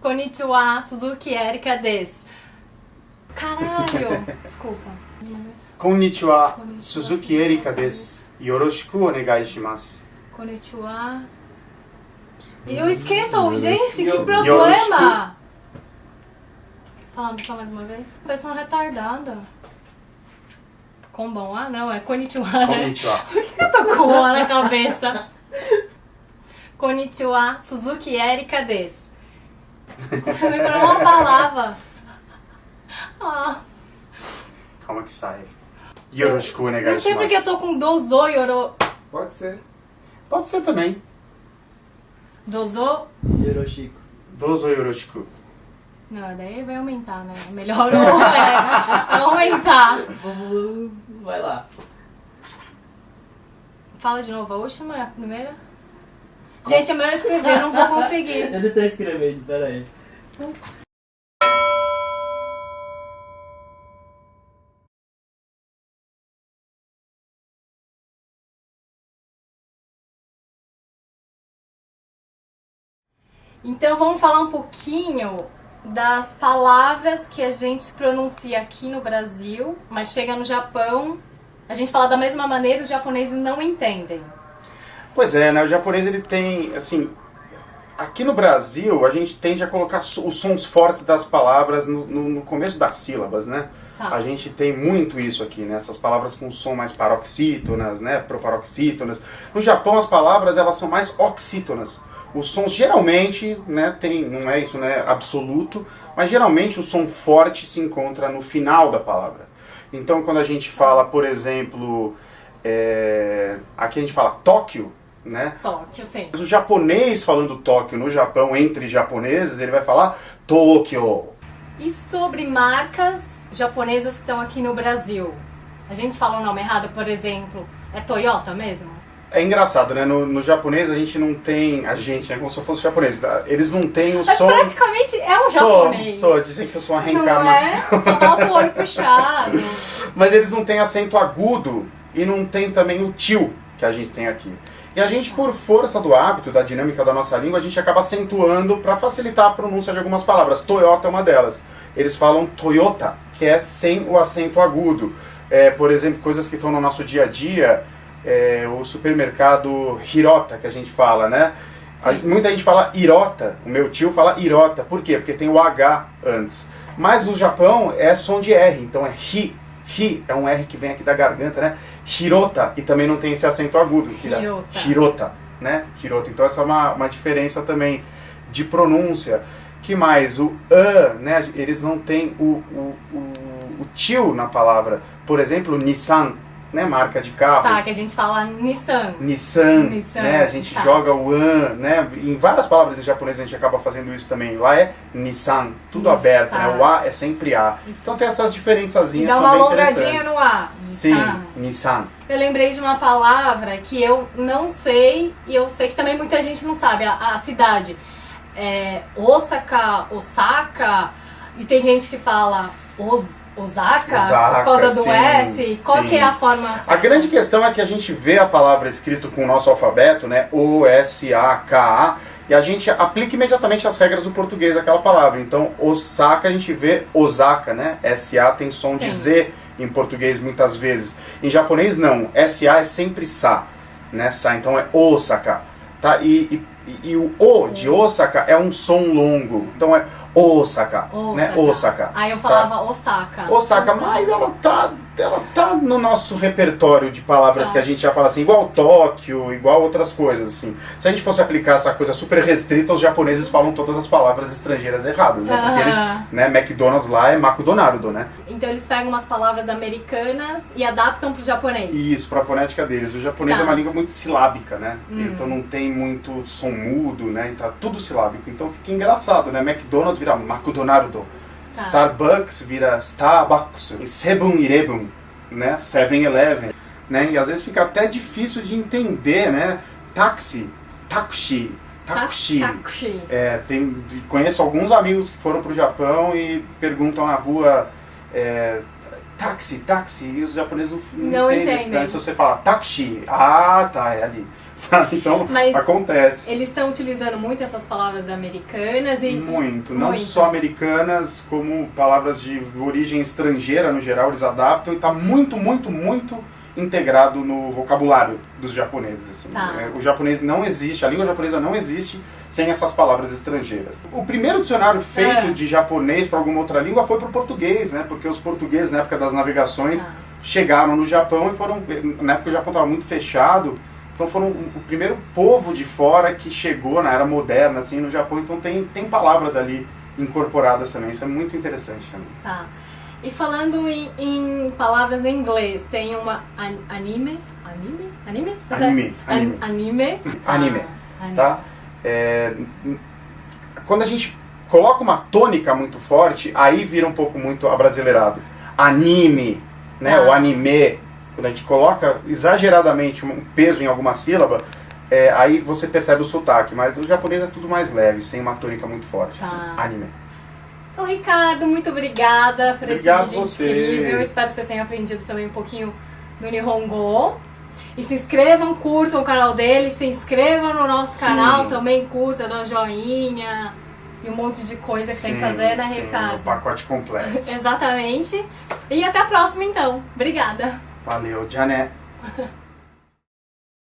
Konnichiwa, Suzuki Erika desu. Caralho! Desculpa. Konnichiwa, Suzuki Erika desu. Yoroshiku onegai shimasu. Konnichiwa. E eu esqueço, gente, que problema! Yoroshiku. Falamos só mais uma vez? Pessoa retardada. Kombon, não, é Konnichiwa, né? Konnichiwa. Por que eu tô com o na cabeça? Konnichiwa, Suzuki Erika desu. Você lembrou uma palavra. Calma que sai. Yoroshiku onegai Não sei shimasu. porque eu tô com dozo yoro... Pode ser. Pode ser também. Dozo... Yoroshiku. Dozo yoroshiku. Não, daí vai aumentar, né? Melhor não vai aumentar. Vai lá. Fala de novo, a última é a primeira? Gente, é melhor escrever, não vou conseguir. Eu não tô escrevendo, pera aí. Então vamos falar um pouquinho das palavras que a gente pronuncia aqui no Brasil, mas chega no Japão, a gente fala da mesma maneira, os japoneses não entendem. Pois é, né? O japonês ele tem, assim, aqui no Brasil a gente tende a colocar os sons fortes das palavras no começo das sílabas, né? Tá. A gente tem muito isso aqui, né? Essas palavras com som mais paroxítonas, né? Proparoxítonas. No Japão as palavras elas são mais oxítonas. Os sons geralmente, né, não é isso, né, absoluto, mas geralmente o som forte se encontra no final da palavra. Então quando a gente fala, por exemplo, aqui a gente fala Tóquio, né? Tóquio, sim. O japonês falando Tóquio no Japão, entre japoneses, ele vai falar Tóquio. E sobre marcas japonesas que estão aqui no Brasil? A gente fala o nome errado, por exemplo, é Toyota mesmo? É engraçado, né? No japonês a gente não tem... A gente, né? Como se eu fosse japonês. Eles não têm o Mas som... praticamente é um japonês. Dizem que eu sou uma Não reencarnação. é? Só falta o olho puxado. Mas eles não têm acento agudo e não tem também o tio que a gente tem aqui. E a gente, por força do hábito, da dinâmica da nossa língua, a gente acaba acentuando para facilitar a pronúncia de algumas palavras. Toyota é uma delas. Eles falam Toyota, que é sem o acento agudo. Por exemplo, coisas que estão no nosso dia a dia... o supermercado Hirota, que a gente fala, né? Muita gente fala Hirota, o meu tio fala Hirota. Por quê? Porque tem o H antes. Mas no Japão é som de R, então é Hi. Hi é um R que vem aqui da garganta, né? Hirota, e também não tem esse acento agudo. Hirota, né? Hirota. Então essa é uma diferença também de pronúncia. Que mais? O né? Eles não têm o tio na palavra. Por exemplo, Nissan, né, marca de carro. Tá, que a gente fala Nissan, né, a gente joga o an, né, em várias palavras em japonês a gente acaba fazendo isso também. Lá é Nissan, tudo Nissan. aberto, né, o A é sempre A. Então tem essas diferençazinhas, dá são uma bem alongadinha interessantes. no A. Sim, Nissan. Eu lembrei de uma palavra que eu não sei, e eu sei que também muita gente não sabe, a cidade. Osaka, e tem gente que fala Osaka, por causa do sim, S. Qual sim. que é a forma certa? A grande questão é que a gente vê a palavra escrita com o nosso alfabeto, né, O-S-A-K-A, e a gente aplica imediatamente as regras do português daquela palavra. Então, Osaka a gente vê Osaka, né, S-A tem som de Z em português muitas vezes. Em japonês não, S-A é sempre Sa, né, Sa, então é Osaka, tá? E o O de Osaka é um som longo, então é Osaka, né? Osaka. Aí eu falava Osaka. Osaka, mas ela tá no nosso repertório de palavras que a gente já fala assim, igual Tóquio, igual outras coisas, assim. Se a gente fosse aplicar essa coisa super restrita, os japoneses falam todas as palavras estrangeiras erradas, né? Porque eles, né, McDonald's lá é McDonald's, né? Então eles pegam umas palavras americanas e adaptam pro japonês. Isso, pra fonética deles. O japonês é uma língua muito silábica, né? Então não tem muito som mudo, né? Então tudo silábico. Então fica engraçado, né? McDonald's vira McDonald's. Starbucks vira Starbucks, 7-Eleven, né? 7-Eleven, né? E às vezes fica até difícil de entender, né? Taxi. Conheço alguns amigos que foram pro Japão e perguntam na rua táxi, e os japoneses não entendem. Então, se você fala táxi, tá, é ali. sabe? Então, Mas acontece. eles estão utilizando muito essas palavras americanas e... Muito, não só americanas, como palavras de origem estrangeira no geral, eles adaptam e está muito, muito, muito integrado no vocabulário dos japoneses. Assim. Tá. O japonês não existe, a língua japonesa não existe sem essas palavras estrangeiras. O primeiro dicionário feito de japonês para alguma outra língua foi para o português, né? Porque os portugueses, na época das navegações, chegaram no Japão e foram... Na época o Japão estava muito fechado, então foram o primeiro povo de fora que chegou na era moderna, assim, no Japão. Então tem palavras ali incorporadas também, isso é muito interessante também. Tá. E falando em palavras em inglês, tem uma anime? Anime? Anime, tá? Quando a gente coloca uma tônica muito forte, aí vira um pouco muito abrasileirado. Anime, né? O anime, quando a gente coloca exageradamente um peso em alguma sílaba, aí você percebe o sotaque, mas o japonês é tudo mais leve, sem uma tônica muito forte. Assim, anime. Então, Ricardo, muito obrigada por esse vídeo você. incrível. Espero que você tenha aprendido também um pouquinho do Nihongo. E se inscrevam, curtam o canal dele, se inscrevam no nosso canal também, curta, dá um joinha e um monte de coisa que tem que fazer, né, Ricardo? O pacote completo. Exatamente. E até a próxima, então. Obrigada. Valeu, Jané.